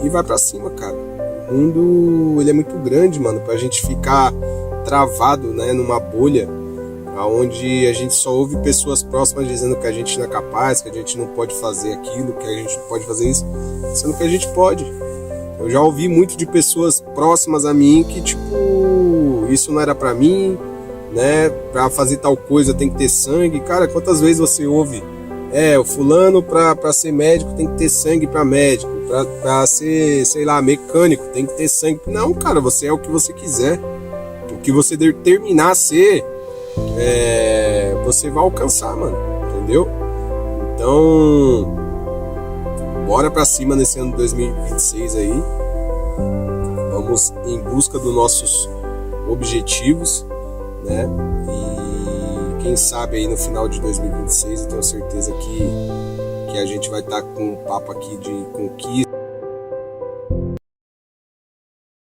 e vai pra cima, cara. O mundo, ele é muito grande, mano, pra gente ficar travado, né, numa bolha onde a gente só ouve pessoas próximas dizendo que a gente não é capaz, que a gente não pode fazer aquilo, que a gente não pode fazer isso, sendo que a gente pode. Eu já ouvi muito de pessoas próximas a mim que, tipo, isso não era pra mim, né? Pra fazer tal coisa tem que ter sangue. Cara, quantas vezes você ouve? O fulano pra ser médico tem que ter sangue pra médico. Pra ser, sei lá, mecânico tem que ter sangue. Não, cara, você é o que você quiser. O que você determinar a ser, você vai alcançar, mano. Entendeu? Então, bora pra cima nesse ano de 2026 aí. Vamos em busca dos nossos objetivos, né? E quem sabe aí no final de 2026 eu tenho certeza que a gente vai estar com um papo aqui de conquista.